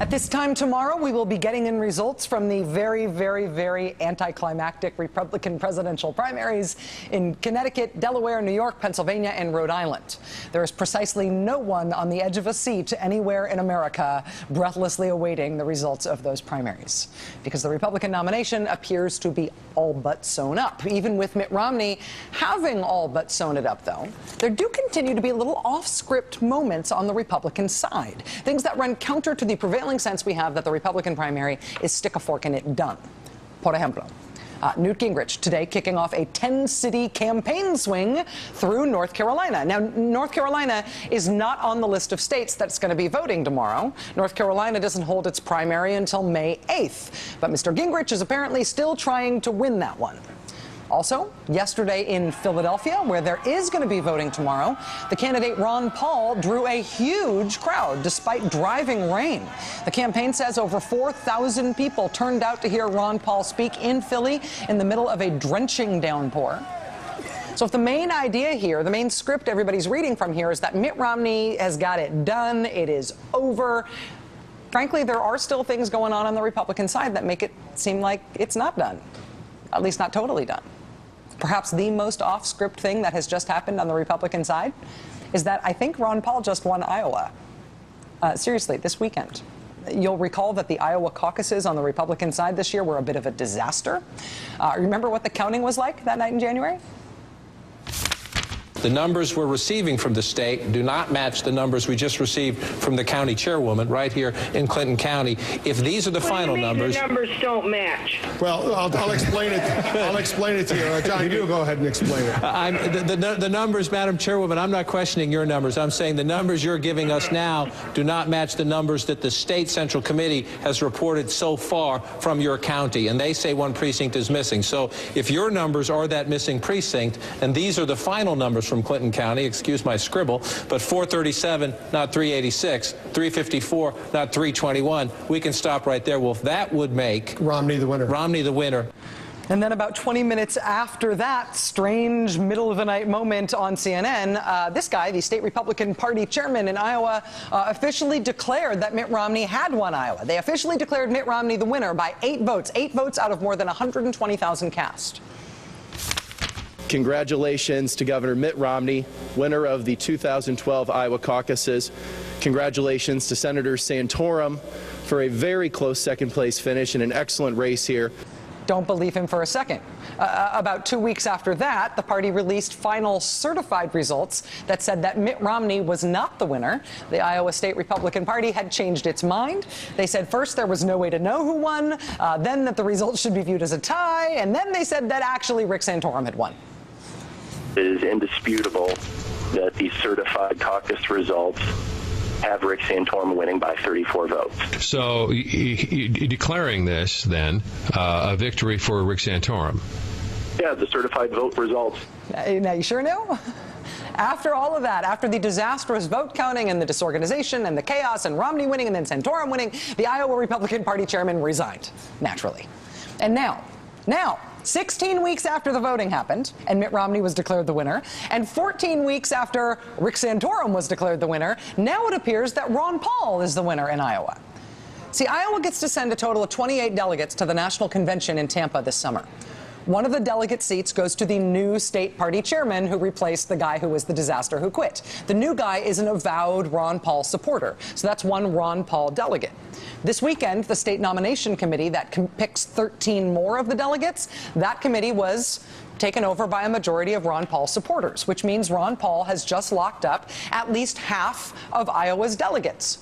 At this time tomorrow, we will be getting in results from the very, very, very anticlimactic Republican presidential primaries in Connecticut, Delaware, New York, Pennsylvania, and Rhode Island. There is precisely no one on the edge of a seat anywhere in America breathlessly awaiting the results of those primaries, because the Republican nomination appears to be all but sewn up. Even with Mitt Romney having all but sewn it up, though, there do continue to be little off-script moments on the Republican side, things that run counter to the prevailing sense we have that the Republican primary is stick a fork in it done. Por ejemplo, Newt Gingrich today kicking off a 10-city campaign swing through North Carolina. Now, North Carolina is not on the list of states that's going to be voting tomorrow. North Carolina doesn't hold its primary until May 8th. But Mr. Gingrich is apparently still trying to win that one. Also, yesterday in Philadelphia, where there is going to be voting tomorrow, the candidate Ron Paul drew a huge crowd despite driving rain. The campaign says over 4,000 people turned out to hear Ron Paul speak in Philly in the middle of a drenching downpour. So if the main idea here, the main script everybody's reading from here is that Mitt Romney has got it done, it is over, frankly, there are still things going on the Republican side that make it seem like it's not done, at least not totally done. Perhaps the most off-script thing that has just happened on the Republican side is that I think Ron Paul just won Iowa. Seriously, this weekend. You'll recall that the Iowa caucuses on the Republican side this year were a bit of a disaster. Remember what the counting was like that night in January? The numbers we're receiving from the state do not match the numbers we just received from the county chairwoman right here in Clinton County. If these are the final numbers... The numbers don't match. Well, I'll explain it. I'll explain it to you. John, you go ahead and explain it. The numbers, Madam Chairwoman, I'm not questioning your numbers. I'm saying the numbers you're giving us now do not match the numbers that the State Central Committee has reported so far from your county, and they say one precinct is missing. So if your numbers are that missing precinct, and these are the final numbers from Clinton County, excuse my scribble, but 437, not 386, 354, not 321, we can stop right there. Well, if that would make Romney the winner. Romney the winner. And then about 20 minutes after that strange middle-of-the-night moment on CNN, this guy, the state Republican Party chairman in Iowa, officially declared that Mitt Romney had won Iowa. They officially declared Mitt Romney the winner by 8 votes out of more than 120,000 cast. Congratulations to Governor Mitt Romney, winner of the 2012 Iowa caucuses. Congratulations to Senator Santorum for a very close second-place finish in an excellent race here. Don't believe him for a second. About 2 weeks after that, the party released final certified results that said that Mitt Romney was not the winner. The Iowa State Republican Party had changed its mind. They said first there was no way to know who won, then that the results should be viewed as a tie, and then they said that actually Rick Santorum had won. It is indisputable that the certified caucus results have Rick Santorum winning by 34 votes. So declaring this, then, a victory for Rick Santorum? Yeah, the certified vote results. Now, you sure knew? After all of that, after the disastrous vote counting and the disorganization and the chaos and Romney winning and then Santorum winning, the Iowa Republican Party chairman resigned, naturally. And now, 16 weeks after the voting happened and Mitt Romney was declared the winner, and 14 weeks after Rick Santorum was declared the winner, now it appears that Ron Paul is the winner in Iowa. See, Iowa gets to send a total of 28 delegates to the National Convention in Tampa this summer. One of the delegate seats goes to the new state party chairman who replaced the guy who was the disaster who quit. The new guy is an avowed Ron Paul supporter, so that's one Ron Paul delegate. This weekend, the state nomination committee that picks 13 more of the delegates, that committee was taken over by a majority of Ron Paul supporters, which means Ron Paul has just locked up at least half of Iowa's delegates.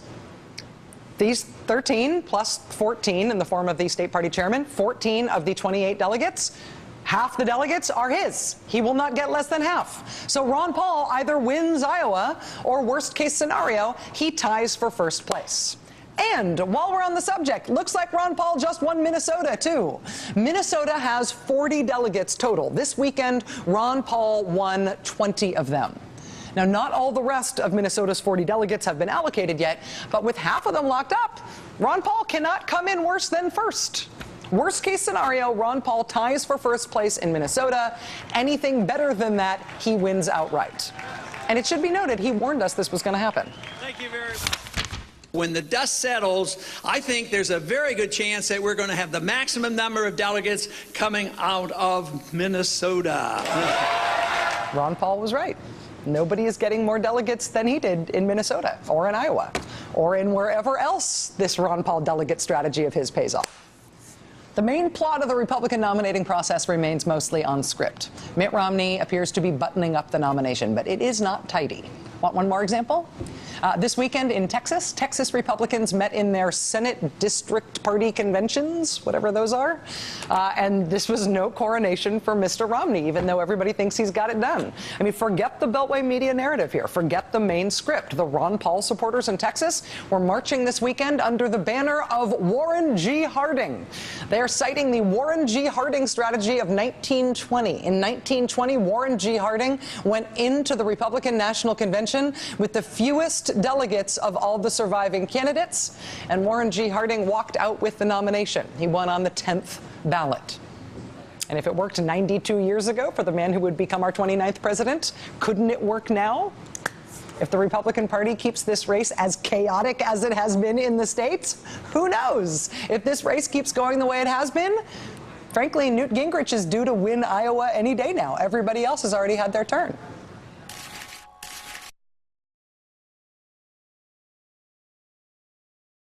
These 13 plus 14 in the form of the state party chairman, 14 of the 28 delegates, half the delegates are his. He will not get less than half. So Ron Paul either wins Iowa or, worst case scenario, he ties for first place. And while we're on the subject, looks like Ron Paul just won Minnesota, too. Minnesota has 40 delegates total. This weekend, Ron Paul won 20 of them. Now, not all the rest of Minnesota's 40 delegates have been allocated yet, but with half of them locked up, Ron Paul cannot come in worse than first. Worst case scenario, Ron Paul ties for first place in Minnesota. Anything better than that, he wins outright. And it should be noted, he warned us this was going to happen. Thank you very much. When the dust settles, I think there's a very good chance that we're going to have the maximum number of delegates coming out of Minnesota. Ron Paul was right. Nobody is getting more delegates than he did in Minnesota or in Iowa or in wherever else this Ron Paul delegate strategy of his pays off. The main plot of the Republican nominating process remains mostly on script. Mitt Romney appears to be buttoning up the nomination, but it is not tidy. Want one more example? This weekend in Texas, Texas Republicans met in their Senate District Party conventions, whatever those are, and this was no coronation for Mr. Romney, even though everybody thinks he's got it done. I mean, forget the Beltway media narrative here. Forget the main script. The Ron Paul supporters in Texas were marching this weekend under the banner of Warren G. Harding. They are citing the Warren G. Harding strategy of 1920. In 1920, Warren G. Harding went into the Republican National Convention with the fewest delegates of all the surviving candidates, and Warren G. Harding walked out with the nomination. He won on the 10th ballot. And if it worked 92 years ago for the man who would become our 29th president, couldn't it work now? If the Republican Party keeps this race as chaotic as it has been in the states, who knows? If this race keeps going the way it has been, frankly, Newt Gingrich is due to win Iowa any day now. Everybody else has already had their turn.